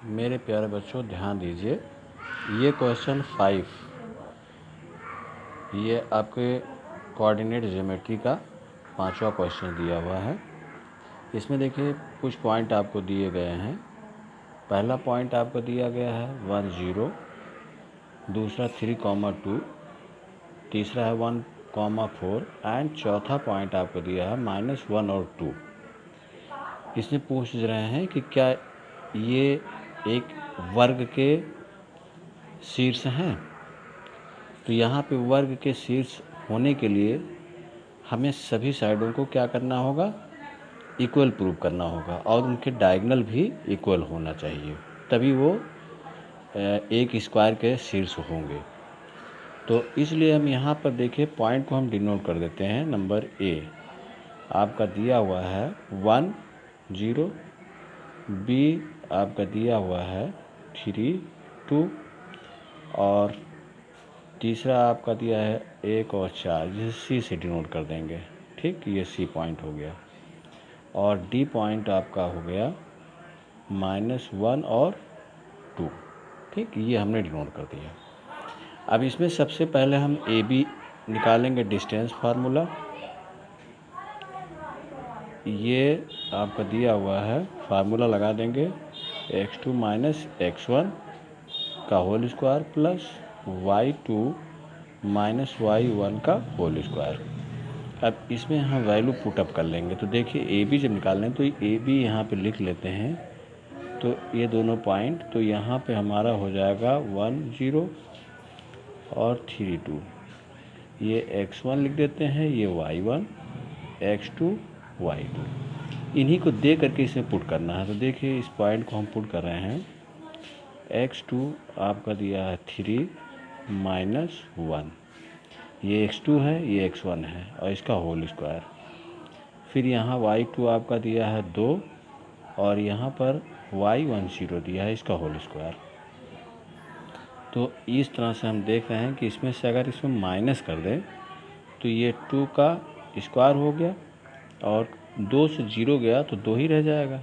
मेरे प्यारे बच्चों ध्यान दीजिए, ये क्वेश्चन 5 ये आपके कोऑर्डिनेट ज्योमेट्री का 5वां क्वेश्चन दिया हुआ है। इसमें देखिए कुछ पॉइंट आपको दिए गए हैं। पहला पॉइंट आपको दिया गया है 1 0, दूसरा 3, 2, तीसरा है 1, 4 एंड चौथा पॉइंट आपको दिया है -1 और 2। इसमें पूछ रहे हैं कि क्या ये एक वर्ग के शीर्ष हैं। तो यहाँ पे वर्ग के शीर्ष होने के लिए हमें सभी साइडों को क्या करना होगा, इक्वल प्रूव करना होगा और उनके डायगोनल भी इक्वल होना चाहिए, तभी वो एक स्क्वायर के शीर्ष होंगे। तो इसलिए हम यहाँ पर देखिए पॉइंट को हम डिनोट कर देते हैं। नंबर ए आपका दिया हुआ है 1 0, बी आपका दिया हुआ है 3 2 और तीसरा आपका दिया है 1 और 4, जिसे सी से डिनोट कर देंगे। ठीक, ये सी पॉइंट हो गया और डी पॉइंट आपका हो गया -1 और 2। ठीक, ये हमने डिनोट कर दिया। अब इसमें सबसे पहले हम ए बी निकालेंगे डिस्टेंस फार्मूला। ये आपका दिया हुआ है, फार्मूला लगा देंगे x2 - x1 का whole square plus y2 - y1 का होल स्क्वायर। अब इसमें हम वैल्यू पुटअप कर लेंगे। तो देखिए ए बी जब निकालें तो ए बी यहाँ पे लिख लेते हैं। तो ये दोनों पॉइंट, तो यहाँ पे हमारा हो जाएगा 1 0 और 3 2। ये x1 लिख देते हैं, ये y1, x2 y2। इन्हीं को दे करके इसमें पुट करना है। तो देखिए इस पॉइंट को हम पुट कर रहे हैं। x2 आपका दिया है 3 - 1, ये x2 है, ये x1 है और इसका होल स्क्वायर। फिर यहाँ y2 आपका दिया है 2 और यहाँ पर y1 0 दिया है, इसका होल स्क्वायर। तो इस तरह से हम देख रहे हैं कि इसमें से अगर इसमें माइनस कर दें तो ये 2 का स्क्वायर हो गया और 2 से 0 गया तो 2 ही रह जाएगा,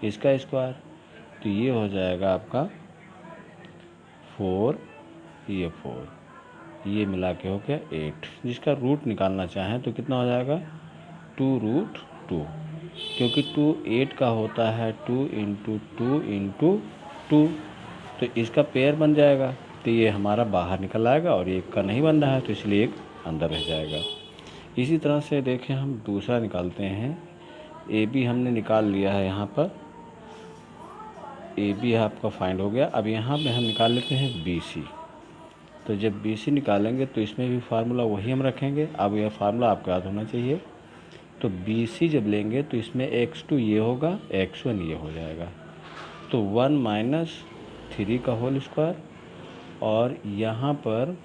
इसका स्क्वायर। तो ये हो जाएगा आपका 4, ये 4, ये मिला के हो गया 8। जिसका रूट निकालना चाहें तो कितना हो जाएगा 2√2, क्योंकि 2 8 का होता है 2 × 2 × 2, तो इसका पेयर बन जाएगा। तो ये हमारा बाहर निकल आएगा और एक का नहीं बन रहा है, तो इसलिए एक अंदर रह जाएगा। इसी तरह से देखें हम दूसरा निकालते हैं। ए बी हमने निकाल लिया है, यहाँ पर ए बी आपका फाइंड हो गया। अब यहाँ पे हम निकाल लेते हैं बी सी। तो जब बी सी निकालेंगे तो इसमें भी फार्मूला वही हम रखेंगे। अब यह फार्मूला आपको याद होना चाहिए। तो बी सी जब लेंगे तो इसमें x2 ये होगा, x1 ये हो जाएगा। तो 1 - 3 का होल स्क्वायर और यहाँ पर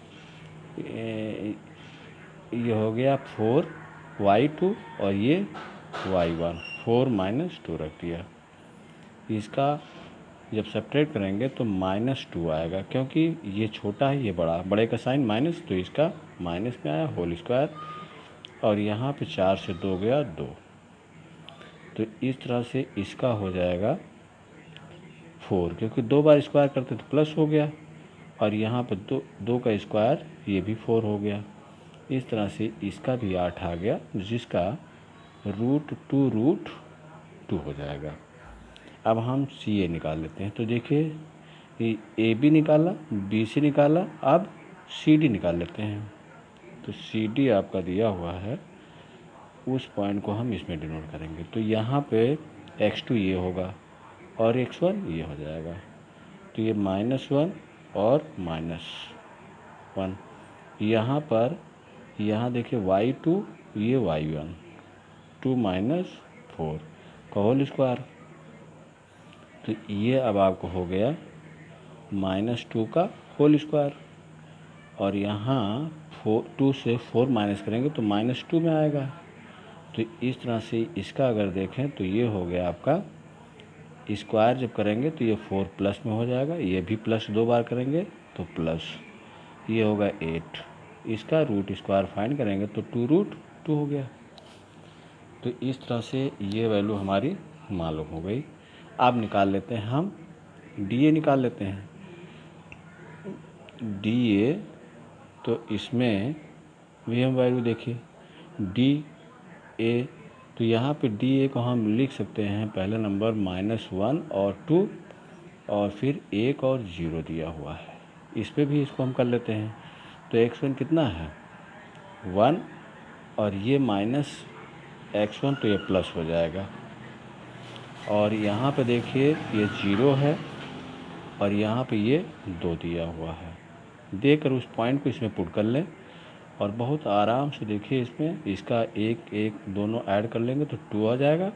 ये हो गया 4 y2 और ये y1, 4 - 2 रख दिया। इसका जब सब्ट्रैक्ट करेंगे तो -2 आएगा, क्योंकि ये छोटा है ये बड़ा, बड़े का साइन माइनस, तो इसका माइनस में आया होल स्क्वायर और यहाँ पे 4 से 2 गया 2। तो इस तरह से इसका हो जाएगा 4, क्योंकि 2 बार स्क्वायर करते तो प्लस हो गया और यहाँ पर 2 का स्क्वायर, ये भी 4 हो गया। इस तरह से इसका भी 8 आ गया, जिसका √2 हो जाएगा। अब हम सी ए निकाल लेते हैं। तो देखिए ए बी निकाला, बी सी निकाला, अब सी डी निकाल लेते हैं। तो सी डी आपका दिया हुआ है, उस पॉइंट को हम इसमें डिनोट करेंगे। तो यहाँ पे x2 ये होगा और x1 ये हो जाएगा। तो ये -1 और -1। यहाँ पर यहाँ देखिए y2 ये y1, 2 - 4 का होल स्क्वायर। तो ये अब आपको हो गया -2 का होल स्क्वायर और यहाँ 2 से 4 माइनस करेंगे तो -2 में आएगा। तो इस तरह से इसका अगर देखें तो ये हो गया आपका स्क्वायर, जब करेंगे तो ये 4 प्लस में हो जाएगा, ये भी प्लस 2 बार करेंगे तो प्लस, ये होगा 8। इसका रूट स्क्वायर फाइंड करेंगे तो 2√2 हो गया। तो इस तरह से ये वैल्यू हमारी मालूम हो गई। अब निकाल लेते हैं हम डी ए निकाल लेते हैं। डी ए, तो इसमें भी हम वैल्यू देखिए डी ए, तो यहाँ पे डी ए को हम लिख सकते हैं पहला नंबर -1 और 2 और फिर 1 और 0 दिया हुआ है। इस पे भी इसको हम कर लेते हैं। तो x1 कितना है 1 और ये -x1, तो ये प्लस हो जाएगा। और यहाँ पे देखिए ये 0 है और यहाँ पे ये 2 दिया हुआ है। देकर उस पॉइंट को इसमें पुट कर लें और बहुत आराम से देखिए इसमें इसका एक एक दोनों ऐड कर लेंगे तो 2 आ जाएगा।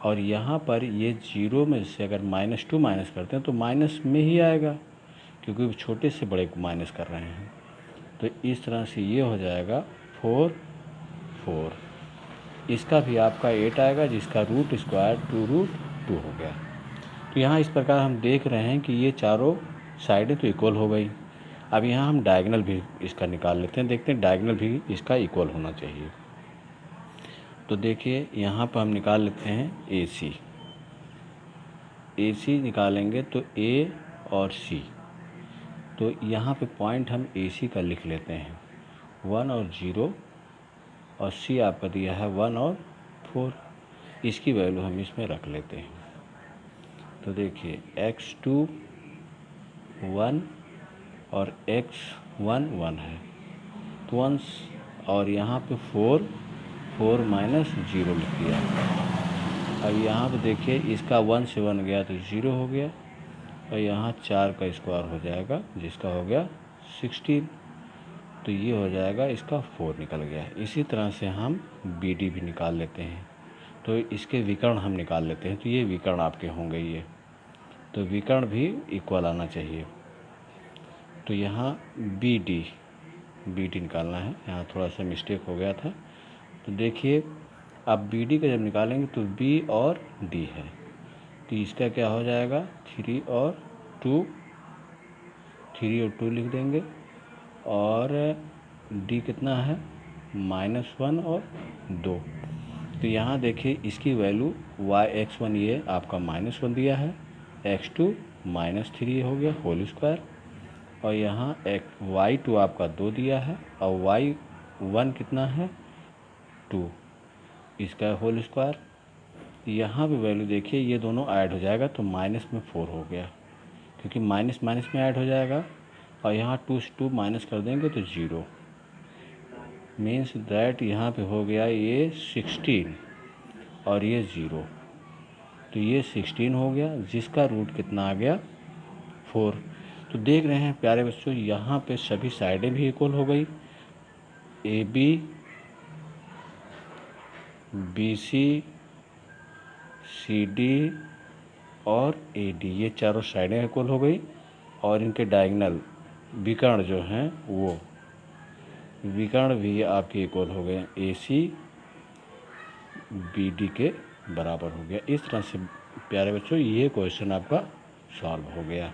और यहाँ पर ये 0 में से अगर -2 माइनस करते हैं तो माइनस में ही आएगा, क्योंकि छोटे से बड़े को माइनस कर रहे हैं। तो इस तरह से ये हो जाएगा 4 4। इसका भी आपका 8 आएगा, जिसका रूट स्क्वायर 2√2 हो गया। तो यहाँ इस प्रकार हम देख रहे हैं कि ये चारों साइडें तो इक्वल हो गई। अब यहाँ हम डायगोनल भी इसका निकाल लेते हैं, देखते हैं डायगोनल भी इसका इक्वल होना चाहिए। तो देखिए यहाँ पर हम निकाल लेते हैं ए सी निकालेंगे तो ए और सी, तो यहाँ पे पॉइंट हम ए सी का लिख लेते हैं 1 और 0 और सी आपका दिया है 1 और 4। इसकी वैल्यू हम इसमें रख लेते हैं। तो देखिए x2 1 और x1 1 है तो 1 और यहाँ पे 4 -0 लिख दिया। अब यहाँ पे देखिए इसका 1 से 1 गया तो 0 हो गया और यहाँ 4 का स्क्वायर हो जाएगा, जिसका हो गया 16। तो ये हो जाएगा इसका 4 निकल गया। इसी तरह से हम बी डी भी निकाल लेते हैं। तो इसके विकर्ण हम निकाल लेते हैं। तो ये विकर्ण आपके होंगे ये, तो विकर्ण भी इक्वल आना चाहिए। तो यहाँ बी डी निकालना है, यहाँ थोड़ा सा मिस्टेक हो गया था। तो देखिए अब बी डी का जब निकालेंगे तो बी और डी है, तो इसका क्या हो जाएगा 3 और 2 लिख देंगे। और डी कितना है -1 और 2। तो यहाँ देखिए इसकी वैल्यू x1 ये आपका -1 दिया है, x2 -3 हो गया होल स्क्वायर, और यहाँ y2 आपका 2 दिया है और y1 कितना है 2, इसका होल स्क्वायर। यहाँ पे वैल्यू देखिए ये दोनों ऐड हो जाएगा तो माइनस में 4 हो गया, क्योंकि माइनस माइनस में ऐड हो जाएगा। और यहाँ 2 से 2 माइनस कर देंगे तो 0, मीन्स दैट यहाँ पे हो गया ये 16 और ये 0, तो ये 16 हो गया, जिसका रूट कितना आ गया 4। तो देख रहे हैं प्यारे बच्चों यहाँ पे सभी साइडें भी इक्वल हो गई। A B, B C, C D और ए डी, ये चारों साइडें इक्वल हो गई। और इनके डायगोनल विकर्ण जो हैं वो विकर्ण भी आपके इक्वल हो गए, ए सी बी डी के बराबर हो गया। इस तरह से प्यारे बच्चों ये क्वेश्चन आपका सॉल्व हो गया।